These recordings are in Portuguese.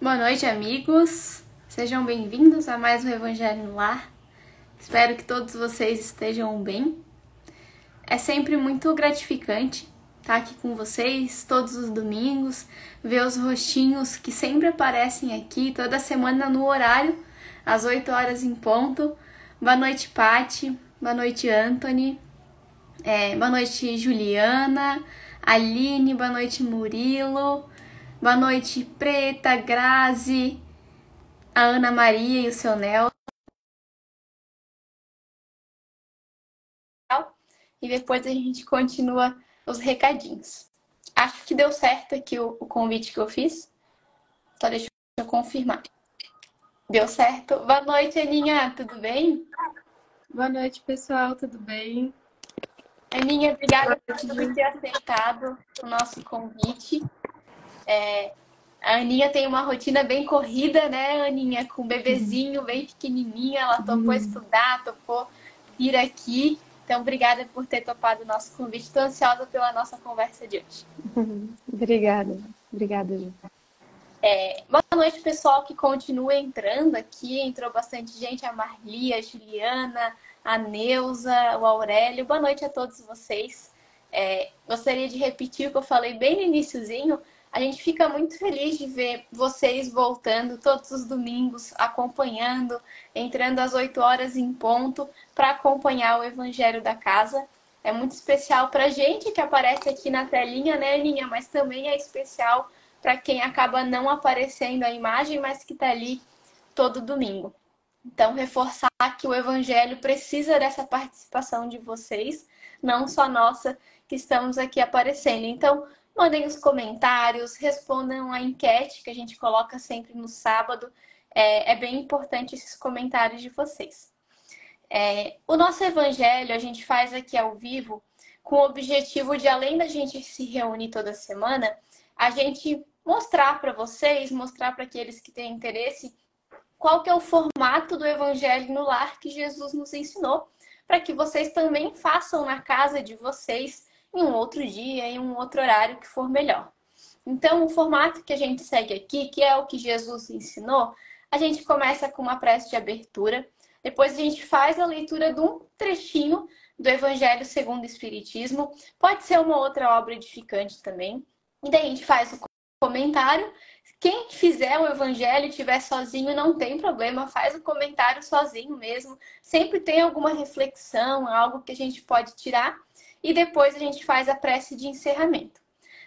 Boa noite, amigos. Sejam bem-vindos a mais um Evangelho no Lar. Espero que todos vocês estejam bem. É sempre muito gratificante estar aqui com vocês todos os domingos, ver os rostinhos que sempre aparecem aqui toda semana no horário, às 8 horas em ponto. Boa noite, Pati. Boa noite, Anthony. Boa noite, Juliana. Aline. Boa noite, Murilo. Boa noite, Preta, Grazi, a Ana Maria e o seu Nel. E depois a gente continua os recadinhos. Acho que deu certo aqui o convite que eu fiz. Só deixa eu confirmar. Deu certo. Boa noite, Aninha. Tudo bem? Boa noite, pessoal. Tudo bem? Aninha, obrigada por ter aceitado o nosso convite. A Aninha tem uma rotina bem corrida, né, Aninha? Com um bebezinho bem pequenininha. Ela topou estudar, topou vir aqui. Então, obrigada por ter topado o nosso convite. Estou ansiosa pela nossa conversa de hoje. Obrigada. Obrigada, Ju. Boa noite, pessoal que continua entrando aqui. Entrou bastante gente, a Marli, a Juliana, a Neuza, o Aurélio. Boa noite a todos vocês. Gostaria de repetir o que eu falei bem no iniciozinho. A gente fica muito feliz de ver vocês voltando todos os domingos, acompanhando, entrando às 8 horas em ponto para acompanhar o Evangelho da Casa. É muito especial para a gente que aparece aqui na telinha, né, Aninha? Mas também é especial para quem acaba não aparecendo a imagem, mas que está ali todo domingo. Então, reforçar que o Evangelho precisa dessa participação de vocês, não só nossa, que estamos aqui aparecendo. Então, mandem os comentários, respondam a enquete que a gente coloca sempre no sábado. É bem importante esses comentários de vocês. O nosso Evangelho a gente faz aqui ao vivo com o objetivo de, além da gente se reunir toda semana, a gente mostrar para vocês, mostrar para aqueles que têm interesse, qual que é o formato do Evangelho no Lar que Jesus nos ensinou, para que vocês também façam na casa de vocês em um outro dia, em um outro horário que for melhor. Então, o formato que a gente segue aqui, que é o que Jesus ensinou, a gente começa com uma prece de abertura, depois a gente faz a leitura de um trechinho do Evangelho segundo o Espiritismo, pode ser uma outra obra edificante também, e daí a gente faz o comentário. Quem fizer o Evangelho e estiver sozinho, não tem problema, faz o comentário sozinho mesmo, sempre tem alguma reflexão, algo que a gente pode tirar, e depois a gente faz a prece de encerramento.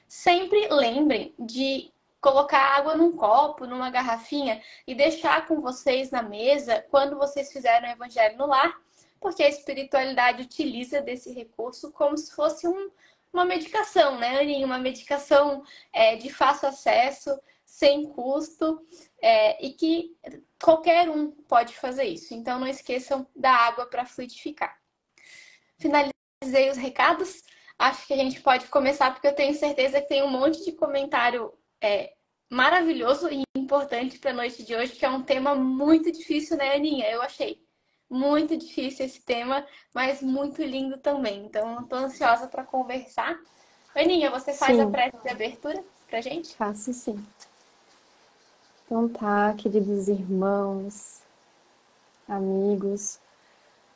Sempre lembrem de colocar água num copo, numa garrafinha e deixar com vocês na mesa quando vocês fizerem o Evangelho no Lar, porque a espiritualidade utiliza desse recurso como se fosse uma medicação, né, Aninha? Uma medicação de fácil acesso, sem custo, e que qualquer um pode fazer isso. Então não esqueçam da água para fluidificar. Finalizei os recados. Acho que a gente pode começar, porque eu tenho certeza que tem um monte de comentário maravilhoso e importante para a noite de hoje, que é um tema muito difícil, né, Aninha? Eu achei muito difícil esse tema, mas muito lindo também. Então, eu estou ansiosa para conversar. Aninha, você faz a prece de abertura para a gente? Faço sim. Então tá, queridos irmãos, amigos,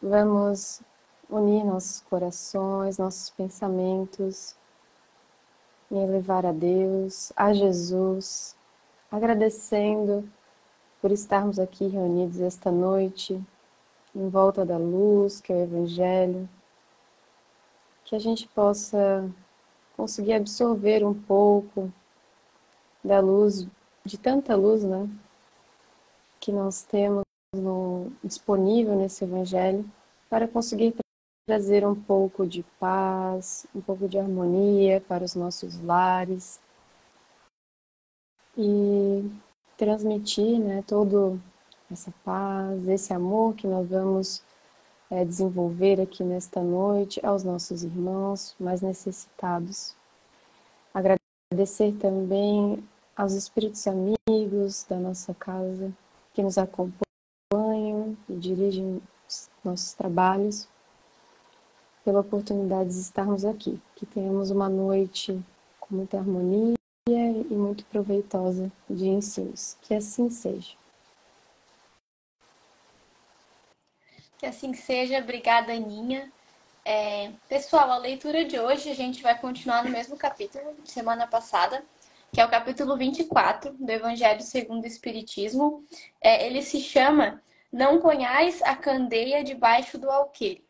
vamos unir nossos corações, nossos pensamentos e elevar a Deus, a Jesus, agradecendo por estarmos aqui reunidos esta noite, em volta da luz, que é o Evangelho, que a gente possa conseguir absorver um pouco da luz, de tanta luz, né, que nós temos disponível nesse Evangelho, para conseguir trazer um pouco de paz, um pouco de harmonia para os nossos lares e transmitir, né, toda essa paz, esse amor que nós vamos desenvolver aqui nesta noite aos nossos irmãos mais necessitados. Agradecer também aos espíritos amigos da nossa casa que nos acompanham e dirigem os nossos trabalhos, pela oportunidade de estarmos aqui. Que tenhamos uma noite com muita harmonia e muito proveitosa de ensinos. Que assim seja. Que assim seja. Obrigada, Aninha. Pessoal, a leitura de hoje a gente vai continuar no mesmo capítulo de semana passada, que é o capítulo 24 do Evangelho segundo o Espiritismo. Ele se chama Não Ponhais a Candeia Debaixo do Alqueire.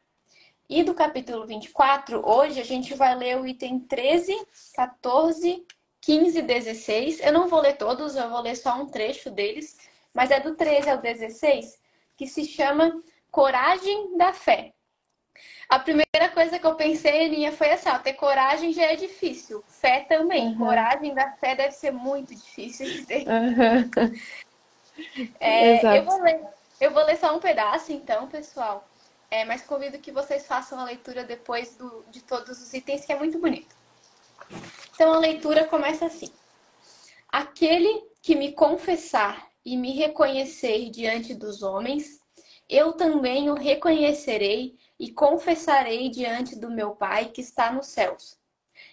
E do capítulo 24, hoje a gente vai ler o item 13, 14, 15 e 16. Eu não vou ler todos, eu vou ler só um trecho deles, mas é do 13 ao 16, que se chama Coragem da Fé. A primeira coisa que eu pensei, Aninha, foi assim, ó, ter coragem já é difícil. Fé também. Coragem da fé deve ser muito difícil de ter. Eu Exato. vou ler, eu vou ler só um pedaço, então, pessoal. Mas convido que vocês façam a leitura depois de todos os itens, que é muito bonito. Então, a leitura começa assim. Aquele que me confessar e me reconhecer diante dos homens, eu também o reconhecerei e confessarei diante do meu Pai que está nos céus.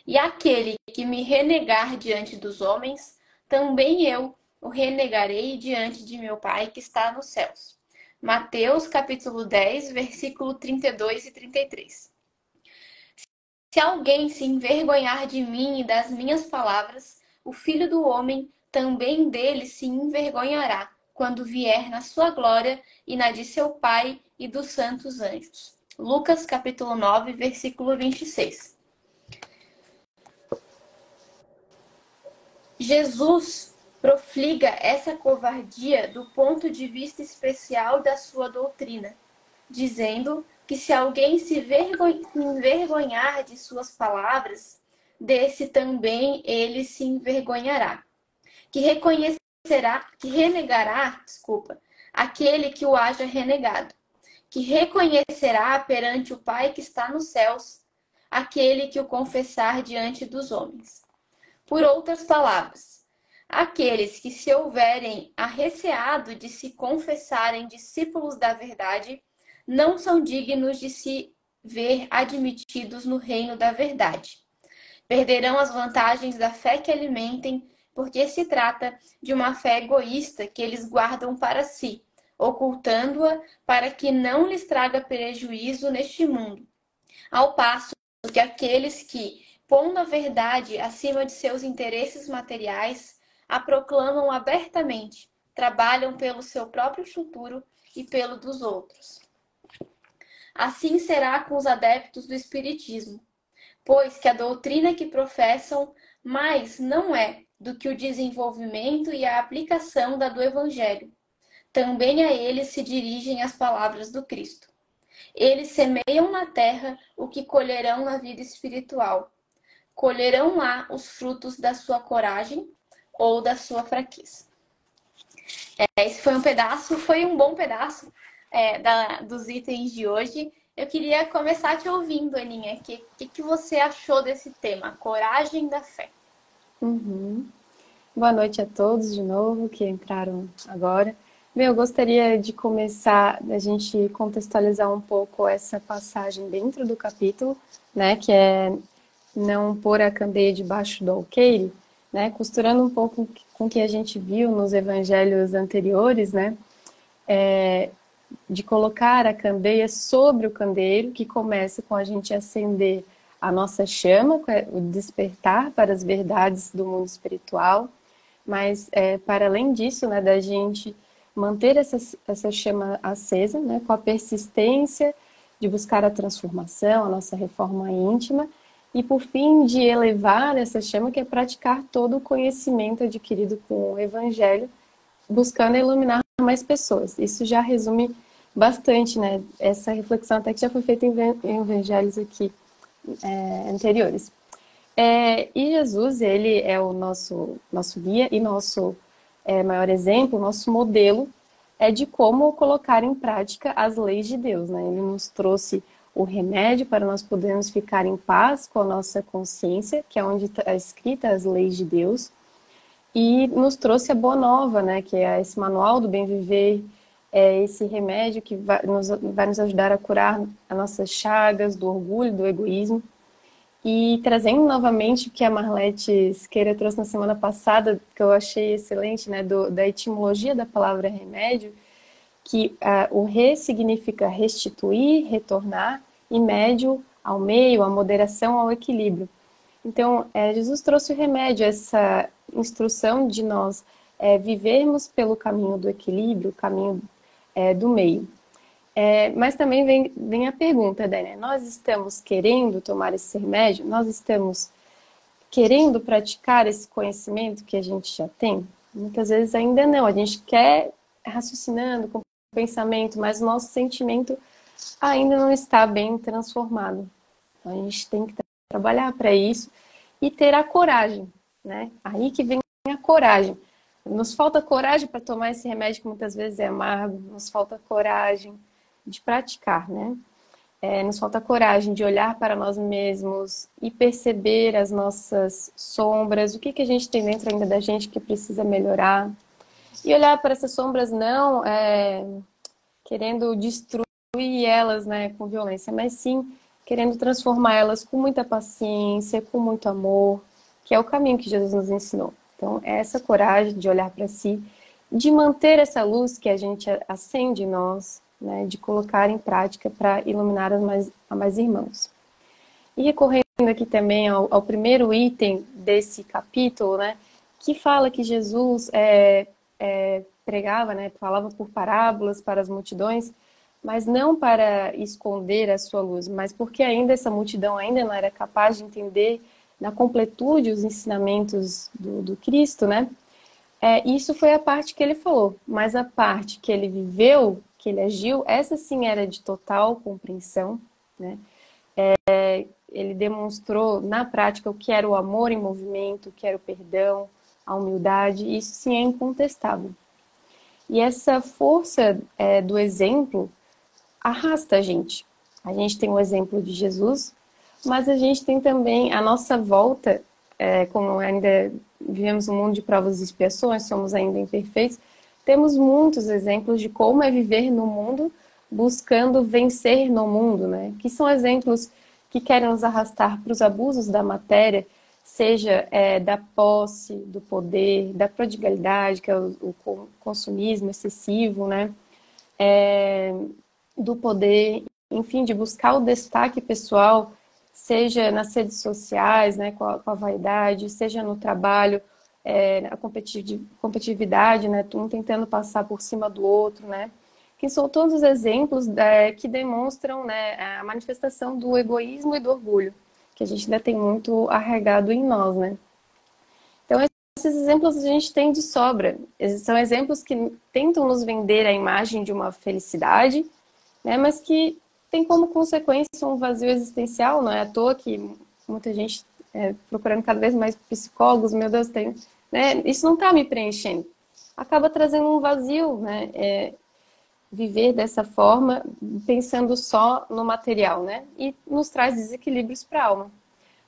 E aquele que me renegar diante dos homens, também eu o renegarei diante de meu Pai que está nos céus. Mateus capítulo 10, versículo 32 e 33. Se alguém se envergonhar de mim e das minhas palavras, o Filho do Homem também dele se envergonhará, quando vier na sua glória e na de seu Pai e dos santos anjos. Lucas capítulo 9, versículo 26. Jesus profliga essa covardia do ponto de vista especial da sua doutrina, dizendo que se alguém se envergonhar de suas palavras, desse também ele se envergonhará. Que renegará, aquele que o haja renegado. Que reconhecerá perante o Pai que está nos céus, aquele que o confessar diante dos homens. Por outras palavras, aqueles que se houverem arreceado de se confessarem discípulos da verdade, não são dignos de se ver admitidos no reino da verdade. Perderão as vantagens da fé que alimentem, porque se trata de uma fé egoísta que eles guardam para si, ocultando-a para que não lhes traga prejuízo neste mundo. Ao passo que aqueles que, pondo a verdade acima de seus interesses materiais, a proclamam abertamente, trabalham pelo seu próprio futuro e pelo dos outros. Assim será com os adeptos do Espiritismo, pois que a doutrina que professam mais não é do que o desenvolvimento e a aplicação da do Evangelho. Também a eles se dirigem as palavras do Cristo. Eles semeiam na terra o que colherão na vida espiritual. Colherão lá os frutos da sua coragem ou da sua fraqueza. Esse foi um bom pedaço dos itens de hoje. Eu queria começar te ouvindo, Aninha. O que você achou desse tema? Coragem da fé. Boa noite a todos de novo que entraram agora. Bem, eu gostaria de começar, a gente contextualizar um pouco essa passagem dentro do capítulo, né, que é não pôr a candeia debaixo do alqueire, né, costurando um pouco com o que a gente viu nos evangelhos anteriores, né, de colocar a candeia sobre o candeeiro, que começa com a gente acender a nossa chama, o despertar para as verdades do mundo espiritual, mas para além disso, né, da gente manter essa chama acesa, né, com a persistência de buscar a transformação, a nossa reforma íntima, e por fim de elevar essa chama, que é praticar todo o conhecimento adquirido com o Evangelho, buscando iluminar mais pessoas. Isso já resume bastante, né, essa reflexão até que já foi feita em evangelhos aqui anteriores. E Jesus, ele é o nosso guia e nosso maior exemplo, nosso modelo de como colocar em prática as leis de Deus, né? Ele nos trouxe o remédio para nós podermos ficar em paz com a nossa consciência, que é onde está escrita as leis de Deus, e nos trouxe a Boa Nova, né? Que é esse manual do bem viver, esse remédio que vai nos ajudar a curar as nossas chagas do orgulho, do egoísmo. E trazendo novamente o que a Marlete Siqueira trouxe na semana passada, que eu achei excelente, né, da etimologia da palavra remédio, que o re significa restituir, retornar, e médio ao meio, à moderação, ao equilíbrio. Então, Jesus trouxe o remédio, essa instrução de nós vivermos pelo caminho do equilíbrio, o caminho do meio. Mas também vem a pergunta, né? Nós estamos querendo tomar esse remédio? Nós estamos querendo praticar esse conhecimento que a gente já tem? Muitas vezes ainda não. A gente quer raciocinando com o pensamento, mas o nosso sentimento ainda não está bem transformado. Então, a gente tem que trabalhar para isso e ter a coragem, né? Aí que vem a coragem. Nos falta coragem para tomar esse remédio que muitas vezes é amargo, nos falta coragem de praticar, né? Nos falta coragem de olhar para nós mesmos e perceber as nossas sombras, o que a gente tem dentro ainda da gente que precisa melhorar. E olhar para essas sombras não querendo destruir elas, né, com violência, mas sim querendo transformar elas com muita paciência, com muito amor, que é o caminho que Jesus nos ensinou. Então, é essa coragem de olhar para si, de manter essa luz que a gente acende em nós, né, de colocar em prática para iluminar a mais irmãos. E recorrendo aqui também ao primeiro item desse capítulo, né, que fala que Jesus pregava, né, falava por parábolas para as multidões, mas não para esconder a sua luz, mas porque ainda essa multidão ainda não era capaz de entender na completude os ensinamentos do Cristo, né? Isso foi a parte que ele falou, mas a parte que ele viveu, que ele agiu, essa sim era de total compreensão, né? Ele demonstrou na prática o que era o amor em movimento, o que era o perdão, a humildade, isso sim é incontestável. E essa força do exemplo arrasta a gente. A gente tem o exemplo de Jesus, mas a gente tem também a nossa volta, como ainda vivemos um mundo de provas e expiações, somos ainda imperfeitos, temos muitos exemplos de como é viver no mundo, buscando vencer no mundo, né? Que são exemplos que querem nos arrastar para os abusos da matéria, seja da posse, do poder, da prodigalidade, que é o consumismo excessivo, né? Do poder, enfim, de buscar o destaque pessoal, seja nas redes sociais, né, com a vaidade, seja no trabalho, a competitividade, né, um tentando passar por cima do outro, né, que são todos exemplos que demonstram, né, a manifestação do egoísmo e do orgulho, que a gente ainda tem muito arraigado em nós, né. Então, esses exemplos a gente tem de sobra. São exemplos que tentam nos vender a imagem de uma felicidade, né, mas que tem como consequência um vazio existencial. Não é à toa que muita gente procurando cada vez mais psicólogos, meu Deus, né, isso não está me preenchendo. Acaba trazendo um vazio, né, viver dessa forma, pensando só no material, né, e nos traz desequilíbrios para a alma.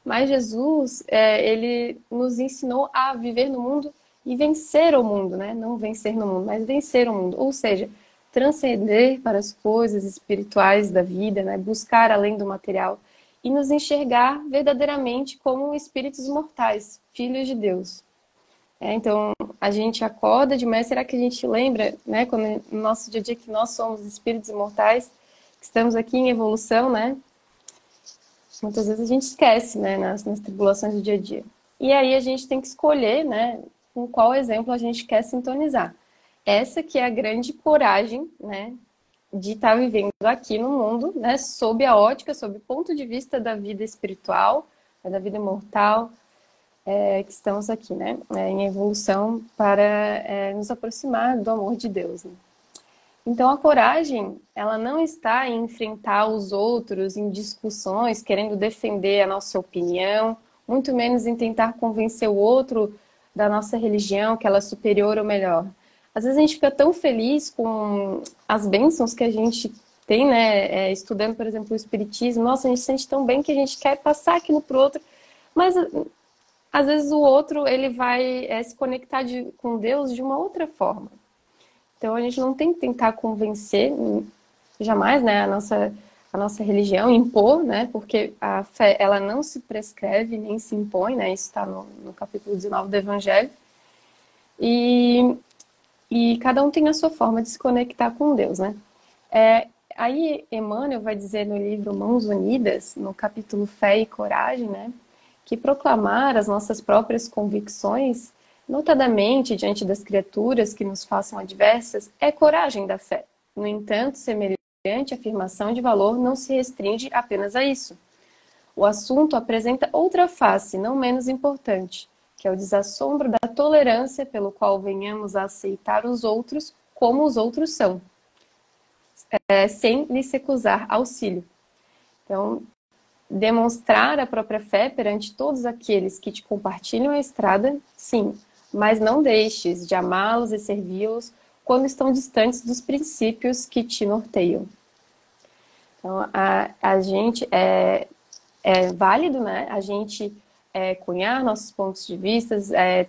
Mas Jesus, ele nos ensinou a viver no mundo e vencer o mundo, né? Não vencer no mundo, mas vencer o mundo. Ou seja, transcender para as coisas espirituais da vida, né? Buscar além do material e nos enxergar verdadeiramente como espíritos mortais, filhos de Deus. Então, a gente acorda de manhã, será que a gente lembra, né? Quando, no nosso dia a dia, que nós somos espíritos imortais, que estamos aqui em evolução, né? Muitas vezes a gente esquece, né, nas tribulações do dia a dia. E aí a gente tem que escolher, né, com qual exemplo a gente quer sintonizar. Essa que é a grande coragem, né, de estar vivendo aqui no mundo, né, sob a ótica, sob o ponto de vista da vida espiritual, da vida imortal, que estamos aqui, né, em evolução para nos aproximar do amor de Deus, né? Então, a coragem, ela não está em enfrentar os outros em discussões, querendo defender a nossa opinião, muito menos em tentar convencer o outro da nossa religião, que ela é superior ou melhor. Às vezes a gente fica tão feliz com as bênçãos que a gente tem, né, estudando, por exemplo, o Espiritismo. Nossa, a gente se sente tão bem que a gente quer passar aquilo para o outro, mas às vezes o outro ele vai se conectar com Deus de uma outra forma. Então a gente não tem que tentar convencer, jamais, né, a nossa religião, impor, né? Porque a fé, ela não se prescreve nem se impõe, né? Isso está no capítulo 19 do Evangelho. E cada um tem a sua forma de se conectar com Deus, né? Aí Emmanuel vai dizer no livro Mãos Unidas, no capítulo Fé e Coragem, né? Que proclamar as nossas próprias convicções, notadamente diante das criaturas que nos façam adversas, é coragem da fé. No entanto, semelhante afirmação de valor não se restringe apenas a isso. O assunto apresenta outra face, não menos importante, que é o desassombro da tolerância pelo qual venhamos a aceitar os outros como os outros são, sem lhes recusar auxílio. Então, demonstrar a própria fé perante todos aqueles que te compartilham a estrada, sim, mas não deixes de amá-los e servi-los quando estão distantes dos princípios que te norteiam. Então, a gente é válido, né? A gente cunhar nossos pontos de vista,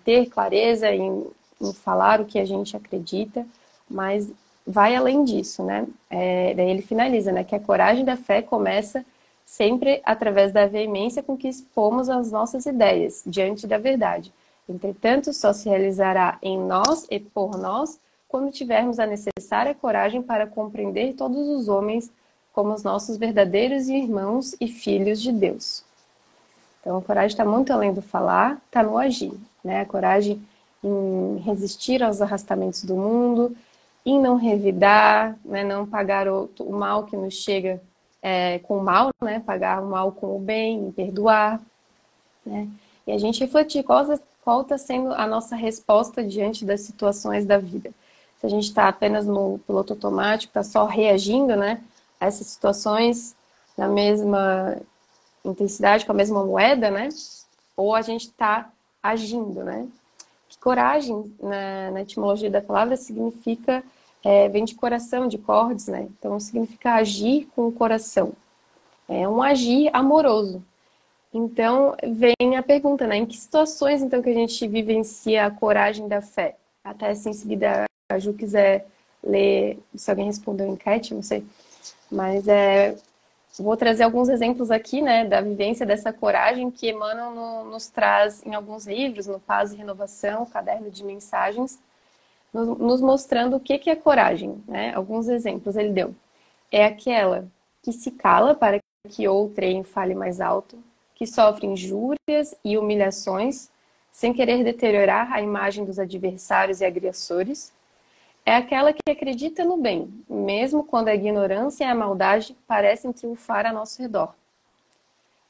ter clareza em falar o que a gente acredita, mas vai além disso, né? Daí ele finaliza, né? Que a coragem da fé começa sempre através da veemência com que expomos as nossas ideias diante da verdade. Entretanto, só se realizará em nós e por nós quando tivermos a necessária coragem para compreender todos os homens como os nossos verdadeiros irmãos e filhos de Deus. Então, a coragem está muito além do falar, está no agir, né? A coragem em resistir aos arrastamentos do mundo, em não revidar, né? Não pagar o mal que nos chega com o mal, né? Pagar o mal com o bem, em perdoar, né? E a gente refletir qual está sendo a nossa resposta diante das situações da vida. Se a gente está apenas no piloto automático, está só reagindo, né, a essas situações na mesma intensidade, com a mesma moeda, né? Ou a gente está agindo, né? Que coragem, na etimologia da palavra, significa, vem de coração, de cordes, né? Então, significa agir com o coração. É um agir amoroso. Então, vem a pergunta, né? Em que situações, então, que a gente vivencia a coragem da fé? Até, se em seguida, a Ju quiser ler, se alguém respondeu a enquete, não sei. Mas vou trazer alguns exemplos aqui, né, da vivência dessa coragem que Emmanuel nos traz em alguns livros, no Paz e Renovação, o caderno de mensagens, nos mostrando o que é coragem, né? Alguns exemplos ele deu. É aquela que se cala para que outrem fale mais alto, que sofre injúrias e humilhações, sem querer deteriorar a imagem dos adversários e agressores. É aquela que acredita no bem, mesmo quando a ignorância e a maldade parecem triunfar a nosso redor.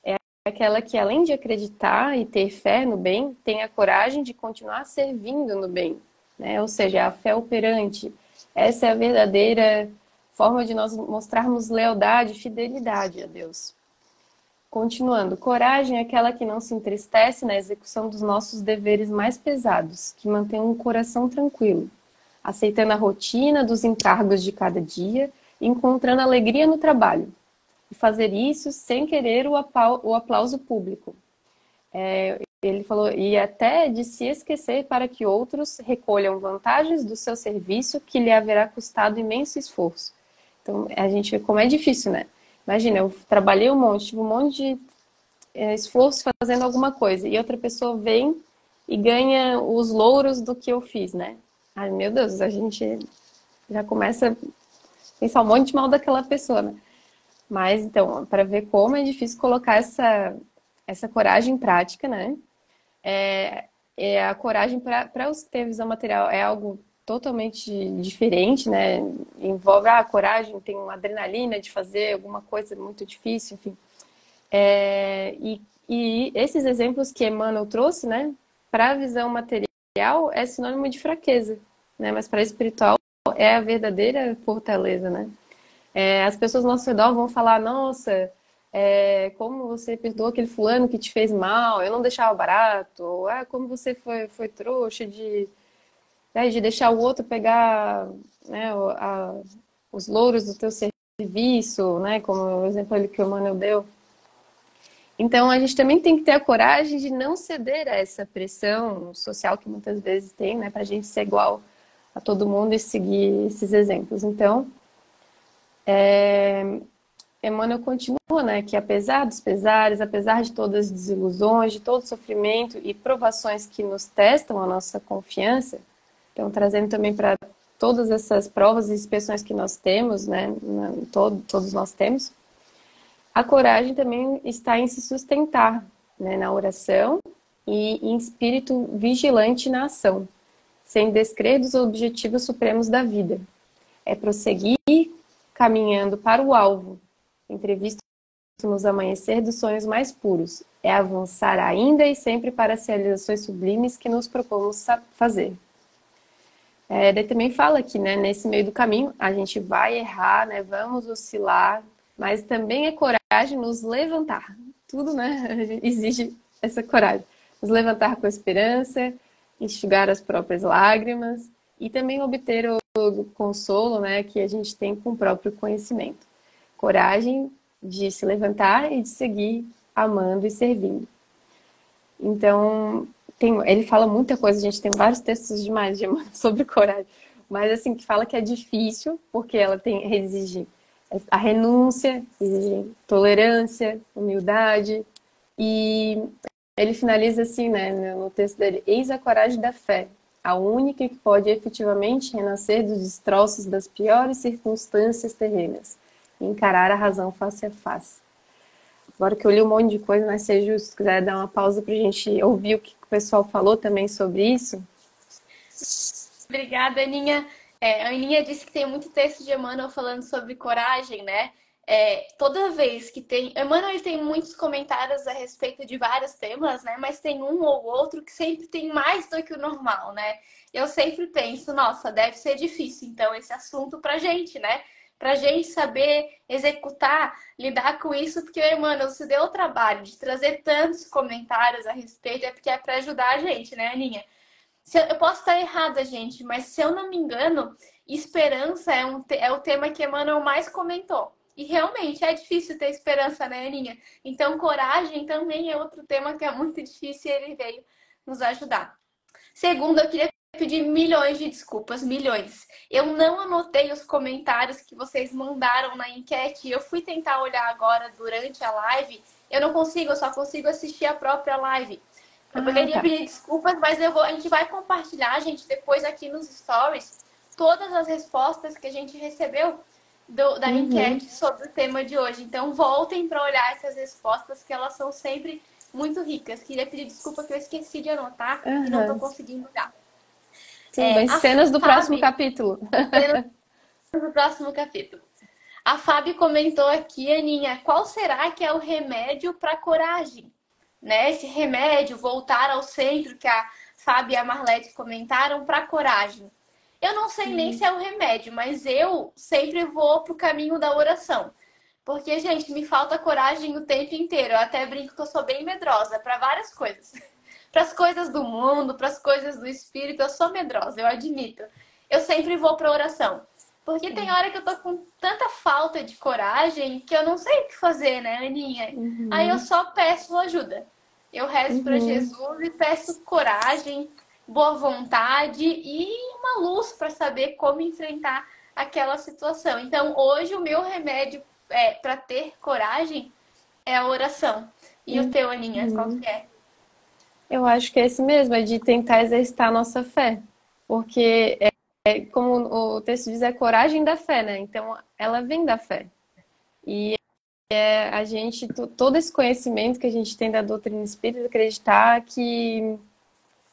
É aquela que, além de acreditar e ter fé no bem, tem a coragem de continuar servindo no bem, né? Ou seja, a fé operante. Essa é a verdadeira forma de nós mostrarmos lealdade e fidelidade a Deus. Continuando, coragem é aquela que não se entristece na execução dos nossos deveres mais pesados, que mantém um coração tranquilo, aceitando a rotina dos encargos de cada dia e encontrando alegria no trabalho. E fazer isso sem querer o aplauso público. Ele falou, e até de se esquecer para que outros recolham vantagens do seu serviço que lhe haverá custado imenso esforço. Então, a gente vê como é difícil, né? Imagina, eu trabalhei um monte, tive um monte de esforço fazendo alguma coisa, e outra pessoa vem e ganha os louros do que eu fiz, né? Ai, meu Deus, a gente já começa a pensar um monte de mal daquela pessoa, né? Mas, então, para ver como é difícil colocar essa coragem em prática, né? A coragem para os que têm visão material é algo totalmente diferente, né? Envolve a coragem, tem uma adrenalina de fazer alguma coisa muito difícil, enfim. E esses exemplos que Emmanuel trouxe, né? Para a visão material é sinônimo de fraqueza, né? Mas para a espiritual é a verdadeira fortaleza, né? As pessoas ao nosso redor vão falar, nossa, como você perdoou aquele fulano que te fez mal, eu não deixava barato, ou como você foi trouxa de deixar o outro pegar, né, os louros do teu serviço, né, como o exemplo que o Emmanuel deu. Então, a gente também tem que ter a coragem de não ceder a essa pressão social que muitas vezes tem, né, para a gente ser igual a todo mundo e seguir esses exemplos. Então, Emmanuel continua, né, que apesar dos pesares, apesar de todas as desilusões, de todo sofrimento e provações que nos testam a nossa confiança, então trazendo também para todas essas provas e inspeções que nós temos, né, todos nós temos, a coragem também está em se sustentar, né, na oração e em espírito vigilante na ação, sem descrer dos objetivos supremos da vida. É prosseguir caminhando para o alvo, entrevisto nos amanhecer dos sonhos mais puros. É avançar ainda e sempre para as realizações sublimes que nos propomos fazer. Daí também fala que, né, nesse meio do caminho a gente vai errar, né, vamos oscilar, mas também é coragem nos levantar. Tudo, né, exige essa coragem. Nos levantar com esperança, enxugar as próprias lágrimas e também obter o consolo, né, que a gente tem com o próprio conhecimento. Coragem de se levantar e de seguir amando e servindo. Então, ele fala muita coisa, a gente tem vários textos demais de Emmanuel sobre coragem, mas assim, que fala que é difícil, porque ela exige a renúncia, exige tolerância, humildade, e ele finaliza assim, né, no texto dele: eis a coragem da fé, a única que pode efetivamente renascer dos destroços das piores circunstâncias terrenas e encarar a razão face a face. Agora que eu li um monte de coisa, mas se justo, se quiser dar uma pausa para a gente ouvir o que o pessoal falou também sobre isso. Obrigada, Aninha. A Aninha disse que tem muito texto de Emmanuel falando sobre coragem, né? Toda vez que tem... Emmanuel tem muitos comentários a respeito de vários temas, né? Mas tem um ou outro que sempre tem mais do que o normal, né? Eu sempre penso, nossa, deve ser difícil, então, esse assunto pra gente, né? Pra gente saber executar, lidar com isso, porque o Emmanuel se deu o trabalho de trazer tantos comentários a respeito, é porque é pra ajudar a gente, né, Aninha? Eu posso estar errada, gente, mas se eu não me engano, esperança é o tema que Emmanuel mais comentou. E realmente é difícil ter esperança, né, Aninha? Então, coragem também é outro tema que é muito difícil e ele veio nos ajudar. Segundo, eu queria pedir milhões de desculpas, milhões. Eu não anotei os comentários que vocês mandaram na enquete. Eu fui tentar olhar agora durante a live. Eu não consigo, eu só consigo assistir a própria live. Eu poderia pedir desculpas, mas a gente vai compartilhar, gente, depois aqui nos stories, todas as respostas que a gente recebeu da enquete sobre o tema de hoje. Então, voltem para olhar essas respostas, que elas são sempre muito ricas. Queria pedir desculpa que eu esqueci de anotar e não estou conseguindo olhar. Tudo bem, cenas do próximo capítulo. Cenas do próximo capítulo. A Fábio comentou aqui, Aninha, qual será que é o remédio para a coragem? Né? Esse remédio, voltar ao centro, que a Fábio e a Marlete comentaram, para a coragem. Eu não sei nem se é o remédio, mas eu sempre vou pro caminho da oração. Porque, gente, me falta coragem o tempo inteiro. Eu até brinco que eu sou bem medrosa para várias coisas. Para as coisas do mundo, para as coisas do espírito, eu sou medrosa, eu admito. Eu sempre vou para oração. Porque tem hora que eu tô com tanta falta de coragem que eu não sei o que fazer, né, Aninha? Aí eu só peço ajuda. Eu rezo para Jesus e peço coragem, boa vontade e uma luz para saber como enfrentar aquela situação. Então, hoje o meu remédio para ter coragem é a oração. E o teu, Aninha, qual que é? Eu acho que é esse mesmo, é de tentar exercitar a nossa fé. Porque, como o texto diz, é coragem da fé, né? Então, ela vem da fé. E a gente, todo esse conhecimento que a gente tem da doutrina espírita, acreditar que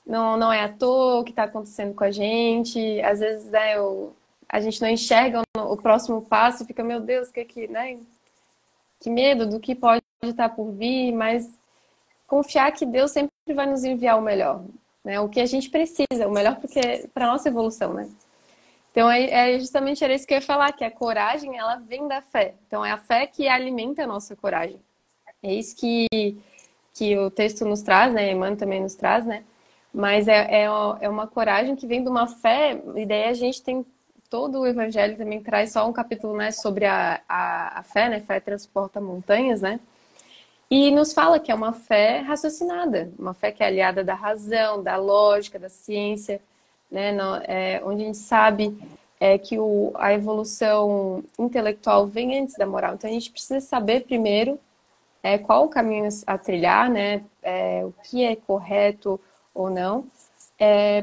não é à toa o que está acontecendo com a gente. Às vezes, né, a gente não enxerga o próximo passo e fica, meu Deus, né? Que medo do que pode estar por vir, mas confiar que Deus sempre vai nos enviar o melhor, né? O que a gente precisa, o melhor para a nossa evolução, né? Então, justamente era isso que eu ia falar, que a coragem, ela vem da fé. Então, é a fé que alimenta a nossa coragem. É isso que o texto nos traz, né? Emmanuel também nos traz, né? Mas é uma coragem que vem de uma fé, e daí a gente tem todo o Evangelho também traz só um capítulo, né, sobre a fé, né? Fé transporta montanhas, né? E nos fala que é uma fé raciocinada, uma fé que é aliada da razão, da lógica, da ciência, né? Onde a gente sabe que a evolução intelectual vem antes da moral. Então a gente precisa saber primeiro qual o caminho a trilhar, né? O que é correto ou não,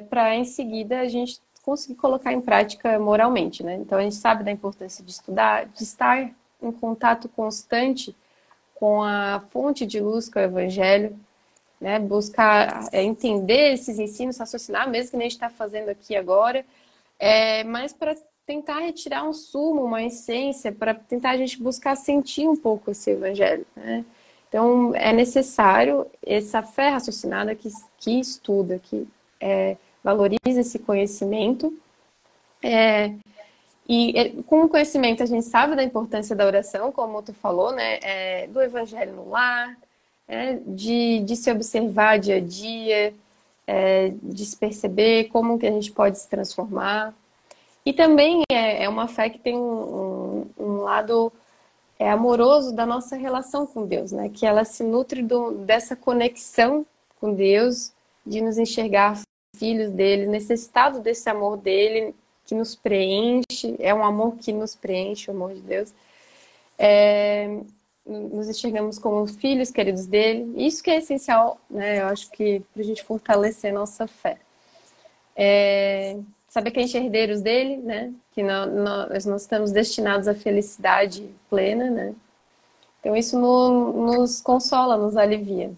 para em seguida a gente conseguir colocar em prática moralmente, né? Então a gente sabe da importância de estudar, de estar em contato constante com a fonte de luz que é o Evangelho, né? Buscar entender esses ensinos, raciocinar, mesmo que nem a gente está fazendo aqui agora, mas para tentar retirar um sumo, uma essência, para tentar a gente buscar sentir um pouco esse Evangelho, né? Então é necessário essa fé raciocinada que estuda, que valoriza esse conhecimento. E com o conhecimento a gente sabe da importância da oração, como tu falou, né? Do Evangelho no lar, de se observar dia a dia, de se perceber como que a gente pode se transformar. E também é uma fé que tem um lado amoroso da nossa relação com Deus, né? Que ela se nutre dessa conexão com Deus, de nos enxergar filhos dele, necessitados desse amor dele, que nos preenche, é um amor que nos preenche, o amor de Deus. Nos enxergamos como filhos queridos dele. Isso que é essencial, né? Eu acho que para a gente fortalecer nossa fé. Saber que a gente é herdeiros dele, né? Que nós estamos destinados à felicidade plena, né? Então isso nos consola, nos alivia.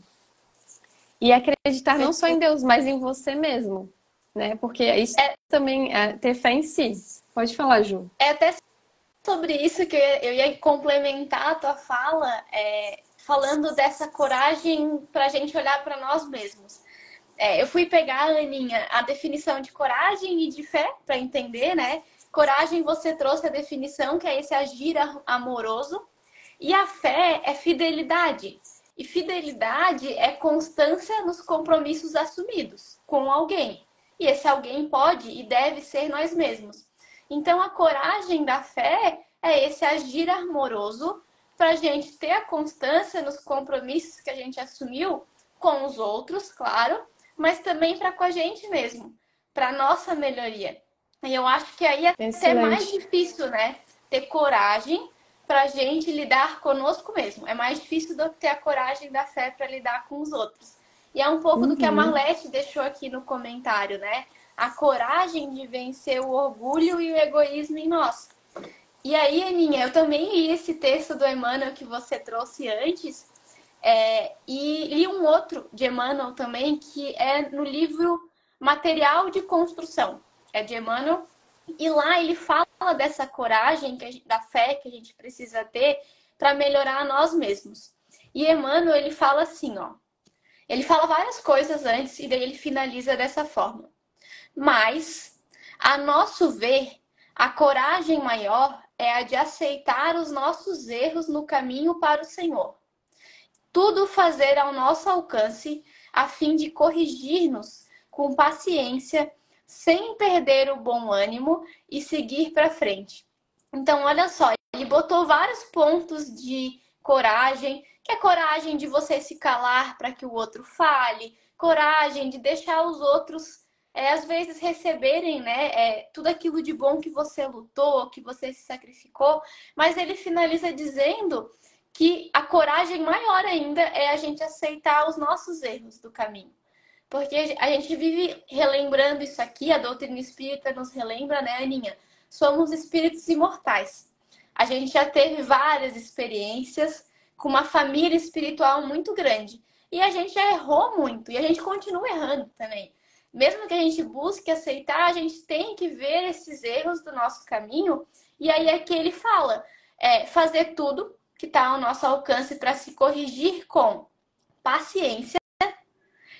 E acreditar não só em Deus, mas em você mesmo, né? Porque isso também é ter fé em si. Pode falar, Ju. É até sobre isso que eu ia complementar a tua fala, falando dessa coragem para a gente olhar para nós mesmos. Eu fui pegar, Aninha, a definição de coragem e de fé para entender, né? Coragem, você trouxe a definição, que é esse agir amoroso. E a fé é fidelidade. E fidelidade é constância nos compromissos assumidos com alguém. E esse alguém pode e deve ser nós mesmos. Então, a coragem da fé é esse agir amoroso para a gente ter a constância nos compromissos que a gente assumiu com os outros, claro, mas também para com a gente mesmo, para a nossa melhoria. E eu acho que aí é até mais difícil, né? Ter coragem para a gente lidar conosco mesmo. É mais difícil do que ter a coragem da fé para lidar com os outros. E é um pouco do que a Marlete deixou aqui no comentário, né? A coragem de vencer o orgulho e o egoísmo em nós. E aí, Aninha, eu também li esse texto do Emmanuel que você trouxe antes, e li um outro de Emmanuel também, que é no livro Material de Construção. É de Emmanuel. E lá ele fala dessa coragem, da fé que a gente precisa ter para melhorar nós mesmos. E Emmanuel, ele fala assim, ó. Ele fala várias coisas antes e daí ele finaliza dessa forma. Mas, a nosso ver, a coragem maior é a de aceitar os nossos erros no caminho para o Senhor. Tudo fazer ao nosso alcance, a fim de corrigir-nos com paciência, sem perder o bom ânimo e seguir para frente. Então, olha só, ele botou vários pontos de coragem, que é coragem de você se calar para que o outro fale, coragem de deixar os outros, às vezes, receberem, né, tudo aquilo de bom que você lutou, que você se sacrificou, mas ele finaliza dizendo que a coragem maior ainda é a gente aceitar os nossos erros do caminho. Porque a gente vive relembrando isso aqui, a doutrina espírita nos relembra, né, Aninha? Somos espíritos imortais. A gente já teve várias experiências com uma família espiritual muito grande. E a gente já errou muito, e a gente continua errando também. Mesmo que a gente busque aceitar, a gente tem que ver esses erros do nosso caminho. E aí aqui ele fala, fazer tudo que está ao nosso alcance para se corrigir com paciência,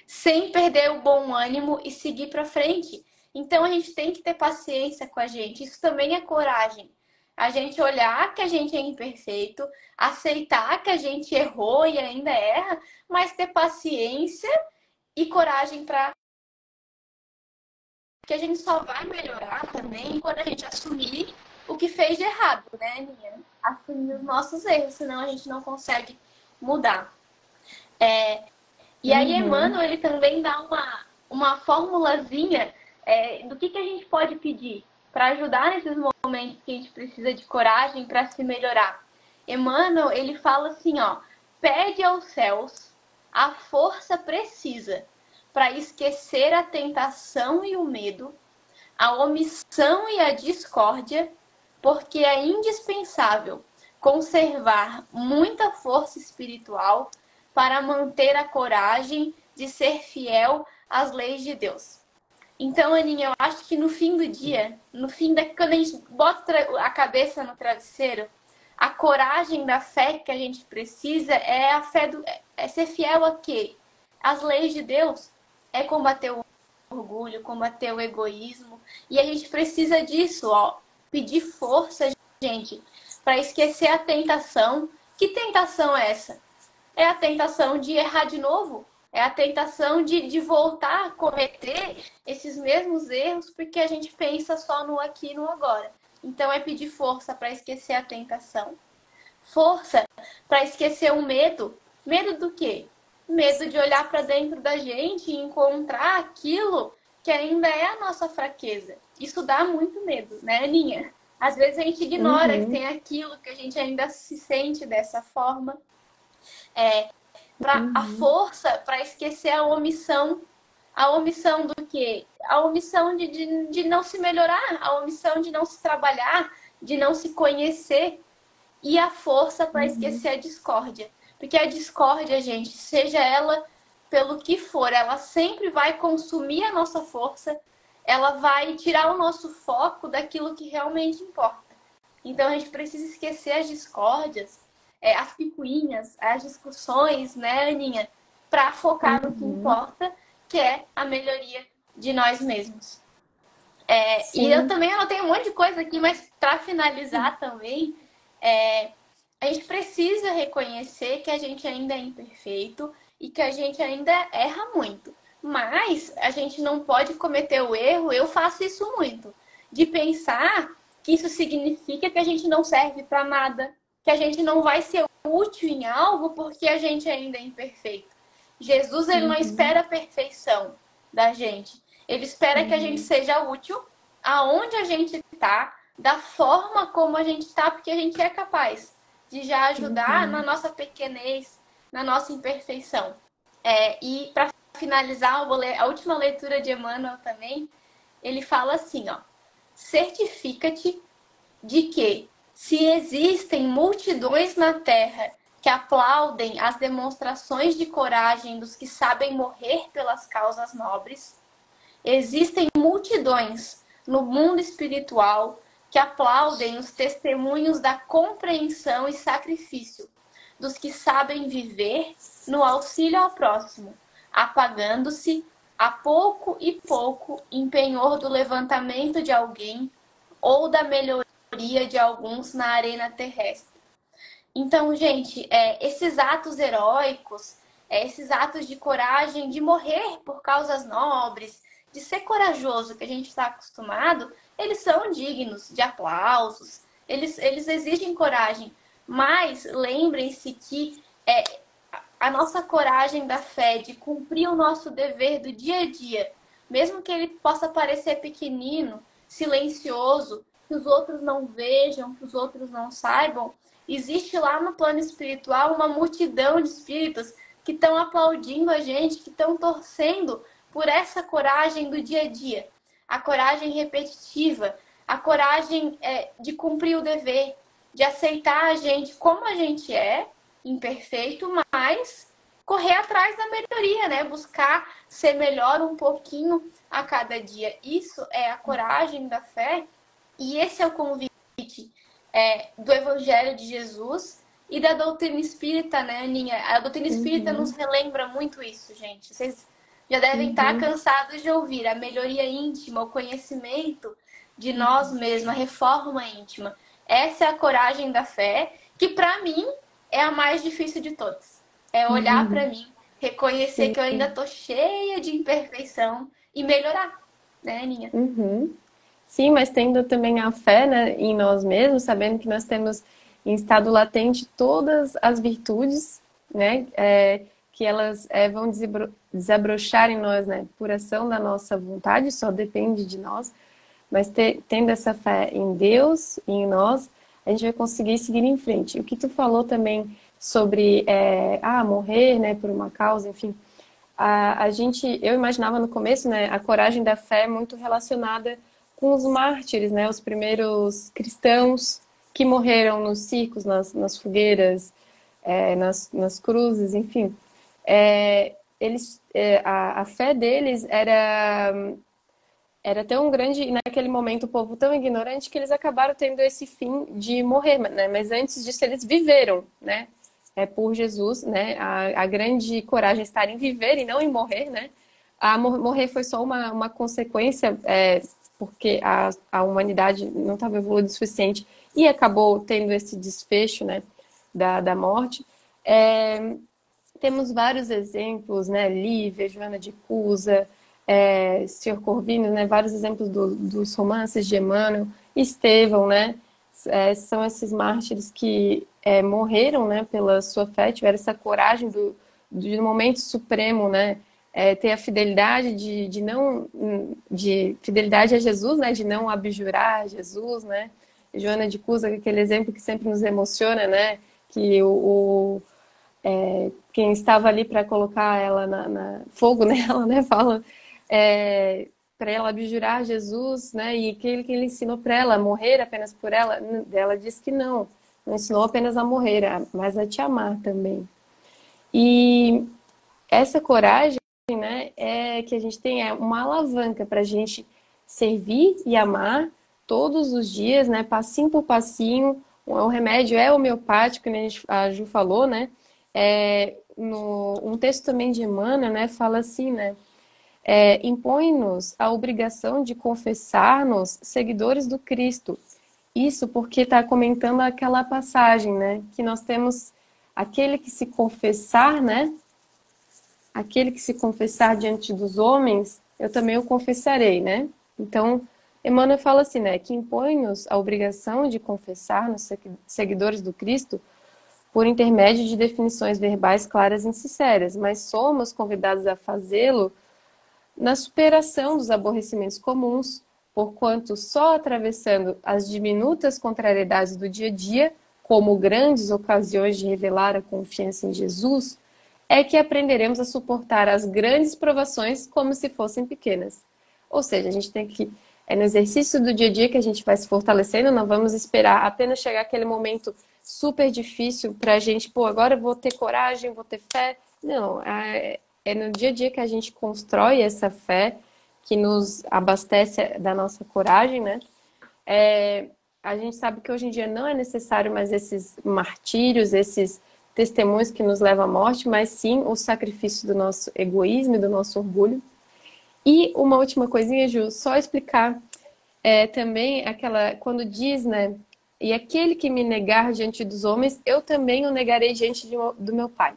sem perder o bom ânimo e seguir para frente. Então a gente tem que ter paciência com a gente. Isso também é coragem. A gente olhar que a gente é imperfeito, aceitar que a gente errou e ainda erra, mas ter paciência e coragem para que a gente só vai melhorar também quando a gente assumir o que fez de errado, né, Aninha? Assumir os nossos erros, senão a gente não consegue mudar. E aí, Emmanuel, ele também dá uma formulazinha do que a gente pode pedir. para ajudar nesses momentos que a gente precisa de coragem para se melhorar. Emmanuel, ele fala assim, ó, pede aos céus a força precisa para esquecer a tentação e o medo, a omissão e a discórdia, porque é indispensável conservar muita força espiritual para manter a coragem de ser fiel às leis de Deus. Então, Aninha, eu acho que no fim do dia, quando a gente bota a cabeça no travesseiro, a coragem da fé que a gente precisa é a fé é ser fiel a quê? As leis de Deus, é combater o orgulho, combater o egoísmo. E a gente precisa disso, ó, pedir força, gente, para esquecer a tentação. Que tentação é essa? É a tentação de errar de novo. É a tentação de voltar a cometer esses mesmos erros porque a gente pensa só no aqui e no agora. Então é pedir força para esquecer a tentação. Força para esquecer o medo. Medo do quê? Medo de olhar para dentro da gente e encontrar aquilo que ainda é a nossa fraqueza. Isso dá muito medo, né, Aninha? Às vezes a gente ignora que tem aquilo, que a gente ainda se sente dessa forma. A força para esquecer a omissão. A omissão do quê? A omissão de não se melhorar, a omissão de não se trabalhar, de não se conhecer. E a força para esquecer a discórdia. Porque a discórdia, gente, seja ela pelo que for, ela sempre vai consumir a nossa força, ela vai tirar o nosso foco daquilo que realmente importa. Então a gente precisa esquecer as discórdias, as picuinhas, as discussões, né, Aninha? Para focar no que importa, que é a melhoria de nós mesmos. E eu também anotei um monte de coisa aqui, mas para finalizar também, a gente precisa reconhecer que a gente ainda é imperfeito e que a gente ainda erra muito. Mas a gente não pode cometer o erro, eu faço isso muito, de pensar que isso significa que a gente não serve para nada, que a gente não vai ser útil em algo porque a gente ainda é imperfeito. Jesus, ele não espera a perfeição da gente. Ele espera que a gente seja útil aonde a gente está, da forma como a gente está, porque a gente é capaz de já ajudar na nossa pequenez, na nossa imperfeição. E para finalizar, eu vou ler a última leitura de Emmanuel também. Ele fala assim, ó: certifica-te de que, se existem multidões na terra que aplaudem as demonstrações de coragem dos que sabem morrer pelas causas nobres, existem multidões no mundo espiritual que aplaudem os testemunhos da compreensão e sacrifício dos que sabem viver no auxílio ao próximo, apagando-se a pouco e pouco em penhor do levantamento de alguém ou da melhoria de alguns na arena terrestre. Então, gente, esses atos heróicos, esses atos de coragem, de morrer por causas nobres, de ser corajoso que a gente está acostumado, eles são dignos de aplausos, eles exigem coragem. Mas lembrem-se que a nossa coragem da fé, de cumprir o nosso dever do dia a dia, mesmo que ele possa parecer pequenino, silencioso, que os outros não vejam, que os outros não saibam, existe lá no plano espiritual uma multidão de espíritos que estão aplaudindo a gente, que estão torcendo por essa coragem do dia a dia. A coragem repetitiva, a coragem de cumprir o dever, de aceitar a gente como a gente é, imperfeito, mas correr atrás da melhoria, né? Buscar ser melhor um pouquinho a cada dia. Isso é a coragem da fé e esse é o convite do Evangelho de Jesus e da doutrina espírita, né, Aninha? A doutrina espírita nos relembra muito isso, gente. Vocês já devem estar cansados de ouvir a melhoria íntima, o conhecimento de nós mesmos, a reforma íntima. Essa é a coragem da fé, que para mim é a mais difícil de todas. É olhar para mim, reconhecer que eu ainda tô cheia de imperfeição e melhorar, né, Aninha? Sim, mas tendo também a fé, né, em nós mesmos, sabendo que nós temos em estado latente todas as virtudes, né, que elas vão desabrochar em nós, né, por ação da nossa vontade, só depende de nós. mas tendo essa fé em Deus e em nós, a gente vai conseguir seguir em frente. O que tu falou também sobre morrer, né, por uma causa, enfim, eu imaginava no começo, né, a coragem da fé muito relacionada com os mártires, né, os primeiros cristãos que morreram nos circos, nas fogueiras, nas cruzes, enfim. A fé deles era tão grande, e naquele momento o povo tão ignorante, que eles acabaram tendo esse fim de morrer, né? Mas antes disso eles viveram, né? Por Jesus, né? A grande coragem está em viver e não em morrer, né? Morrer foi só uma consequência, porque a humanidade não estava evoluída o suficiente e acabou tendo esse desfecho, né? Da morte. Temos vários exemplos, né? Lívia, Joana de Cusa, Sr. Corvino, né? Vários exemplos dos romances de Emmanuel, Estevão, né? São esses mártires que morreram, né? Pela sua fé, tiveram essa coragem do momento supremo, né? Ter a fidelidade de fidelidade a Jesus, né? De não abjurar Jesus, né? Joana de Cusa, aquele exemplo que sempre nos emociona, né? Que quem estava ali para colocar ela fogo nela, né? Fala para ela abjurar Jesus, né? E que ele ensinou para ela morrer apenas por ela. Ela diz que não ensinou apenas a morrer, mas a te amar também. E essa coragem, né? Que a gente tem uma alavanca para a gente servir e amar todos os dias, né? Passinho por passinho. O remédio é homeopático, né? A Ju falou, né? Um texto também de Emmanuel, né, fala assim, né, impõe-nos a obrigação de confessar-nos seguidores do Cristo. Isso porque está comentando aquela passagem, né, que nós temos aquele que se confessar, né, aquele que se confessar diante dos homens, eu também o confessarei, né. Então, Emmanuel fala assim, né, que impõe-nos a obrigação de confessar-nos seguidores do Cristo por intermédio de definições verbais claras e sinceras, mas somos convidados a fazê-lo na superação dos aborrecimentos comuns, porquanto só atravessando as diminutas contrariedades do dia a dia, como grandes ocasiões de revelar a confiança em Jesus, é que aprenderemos a suportar as grandes provações como se fossem pequenas. Ou seja, a gente tem que no exercício do dia a dia que a gente vai se fortalecendo, não vamos esperar apenas chegar aquele momento super difícil para a gente, agora eu vou ter coragem, vou ter fé. Não, é no dia a dia que a gente constrói essa fé, que nos abastece da nossa coragem, né? A gente sabe que hoje em dia não é necessário mais esses martírios, esses testemunhos que nos levam à morte, mas sim o sacrifício do nosso egoísmo e do nosso orgulho. E uma última coisinha, Ju, só explicar também quando diz, né? E aquele que me negar diante dos homens, eu também o negarei diante do meu Pai.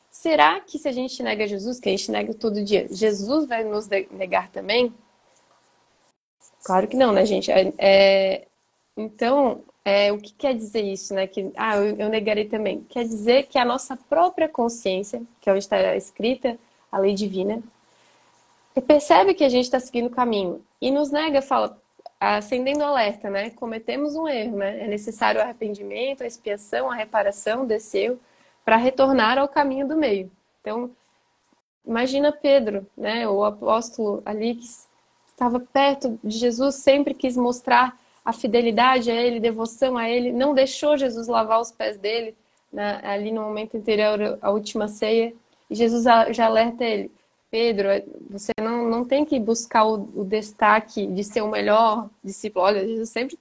Será que se a gente nega Jesus, que a gente nega todo dia, Jesus vai nos negar também? Claro que não, né, gente? Então, o que quer dizer isso, né? Que eu negarei também. Quer dizer que a nossa própria consciência, que é onde está escrita a lei divina, percebe que a gente está seguindo o caminho e nos nega, fala, acendendo alerta, né? Cometemos um erro, né? É necessário o arrependimento, a expiação, a reparação desse erro para retornar ao caminho do meio. Então, imagina Pedro, né? O apóstolo ali que estava perto de Jesus, sempre quis mostrar a fidelidade a ele, devoção a ele, não deixou Jesus lavar os pés dele, né? Ali no momento anterior à última ceia, e Jesus já alerta ele: Pedro, você não tem que buscar o destaque de ser o melhor discípulo. Olha, Jesus sempre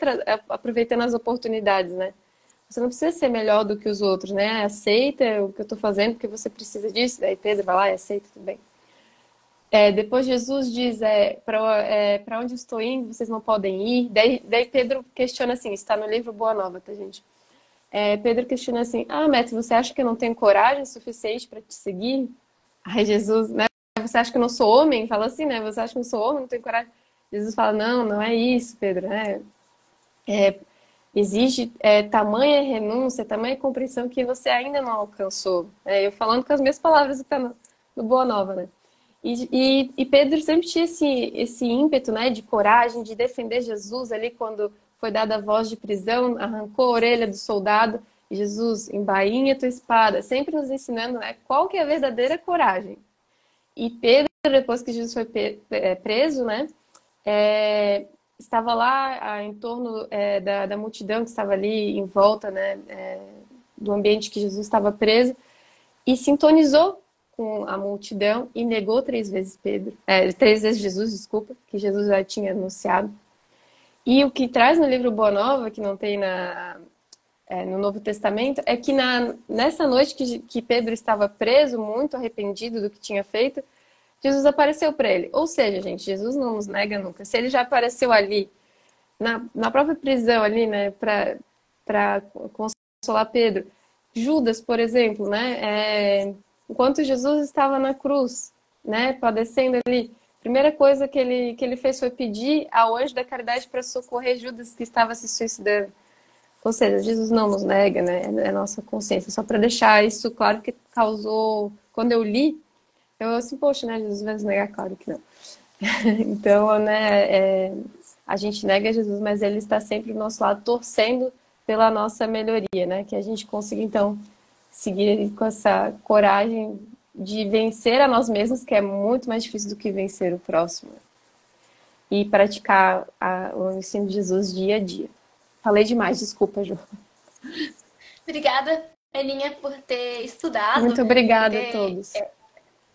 aproveitando as oportunidades, né? Você não precisa ser melhor do que os outros, né? Aceita o que eu estou fazendo porque você precisa disso. Daí Pedro vai lá e aceita também. Depois Jesus diz, para onde estou indo, vocês não podem ir. Daí Pedro questiona assim, está no livro Boa Nova, tá, gente? Pedro questiona assim, mestre, você acha que eu não tenho coragem suficiente para te seguir? Aí Jesus, né? Você acha que eu não sou homem? Fala assim, né? Você acha que eu não sou homem, não tenho coragem? Jesus fala, não é isso, Pedro, né? Exige tamanha renúncia, tamanha compreensão que você ainda não alcançou. Eu falando com as minhas palavras que está no Boa Nova, né? E Pedro sempre tinha esse ímpeto, né, de coragem, de defender Jesus ali quando foi dada a voz de prisão, arrancou a orelha do soldado. E Jesus, embainha tua espada, sempre nos ensinando, né, qual que é a verdadeira coragem. E Pedro, depois que Jesus foi preso, né, estava lá em torno da multidão que estava ali em volta, né, do ambiente que Jesus estava preso, e sintonizou com a multidão e negou 3 vezes três vezes Jesus, desculpa, que Jesus já tinha anunciado. E o que traz no livro Boa Nova, que não tem no Novo Testamento, é que nessa noite que Pedro estava preso, muito arrependido do que tinha feito, Jesus apareceu para ele. Ou seja, gente, Jesus não nos nega nunca. Se ele já apareceu ali, na própria prisão ali, né, para consolar Pedro. Judas, por exemplo, né, enquanto Jesus estava na cruz, né, padecendo ali, a primeira coisa que ele fez foi pedir ao anjo da caridade para socorrer Judas, que estava se suicidando. Ou seja, Jesus não nos nega, né, é a nossa consciência. Só para deixar isso claro, que causou... Quando eu li, eu assim, poxa, né, Jesus vai nos negar? Claro que não. Então, né, a gente nega Jesus, mas ele está sempre do nosso lado, torcendo pela nossa melhoria, né? Que a gente consiga, então, seguir com essa coragem de vencer a nós mesmos, que é muito mais difícil do que vencer o próximo. E praticar o ensino de Jesus dia a dia. Falei demais, desculpa, Ju. Obrigada, Aninha, por ter estudado, Muito por obrigada a ter todos.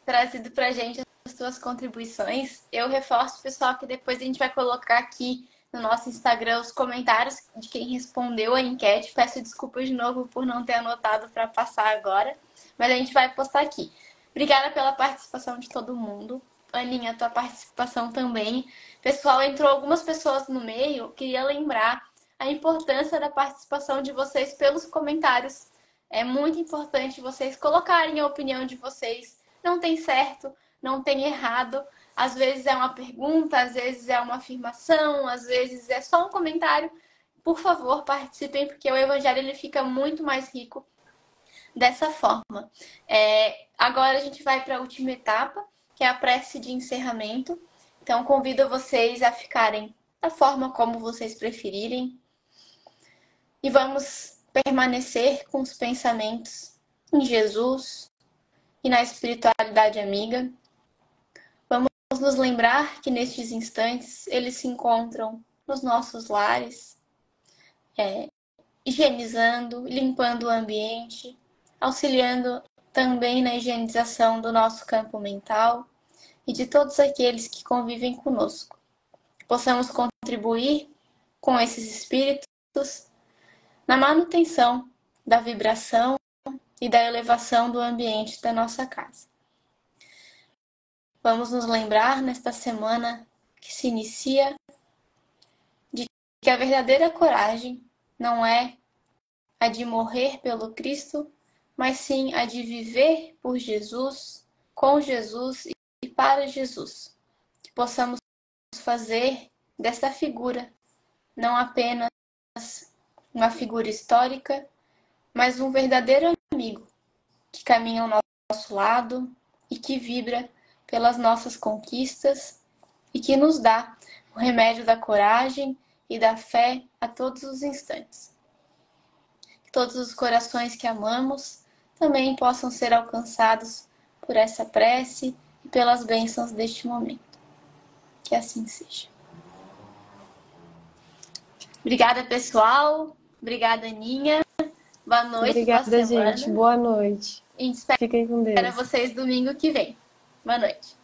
trazido pra gente as suas contribuições. Eu reforço, pessoal, que depois a gente vai colocar aqui no nosso Instagram os comentários de quem respondeu a enquete. Peço desculpas de novo por não ter anotado para passar agora, mas a gente vai postar aqui. Obrigada pela participação de todo mundo. Aninha, tua participação também. Pessoal, entrou algumas pessoas no meio. Queria lembrar a importância da participação de vocês pelos comentários. É muito importante vocês colocarem a opinião de vocês. Não tem certo, não tem errado. Às vezes é uma pergunta, às vezes é uma afirmação, às vezes é só um comentário. Por favor, participem, porque o evangelho ele fica muito mais rico dessa forma. Agora a gente vai para a última etapa, que é a prece de encerramento. Então, convido vocês a ficarem da forma como vocês preferirem. E vamos permanecer com os pensamentos em Jesus e na espiritualidade amiga. Vamos nos lembrar que nestes instantes eles se encontram nos nossos lares, higienizando, limpando o ambiente, auxiliando também na higienização do nosso campo mental e de todos aqueles que convivem conosco. Possamos contribuir com esses espíritos na manutenção da vibração e da elevação do ambiente da nossa casa. Vamos nos lembrar nesta semana que se inicia de que a verdadeira coragem não é a de morrer pelo Cristo, mas sim a de viver por Jesus, com Jesus e para Jesus. Que possamos fazer desta figura não apenas uma figura histórica, mas um verdadeiro amigo que caminha ao nosso lado e que vibra pelas nossas conquistas e que nos dá o remédio da coragem e da fé a todos os instantes. Que todos os corações que amamos também possam ser alcançados por essa prece e pelas bênçãos deste momento. Que assim seja. Obrigada, pessoal. Obrigada, Aninha. Boa noite, Obrigada, boa semana. gente. Boa noite. A gente espera Fiquem com Deus. vocês domingo que vem. Boa noite.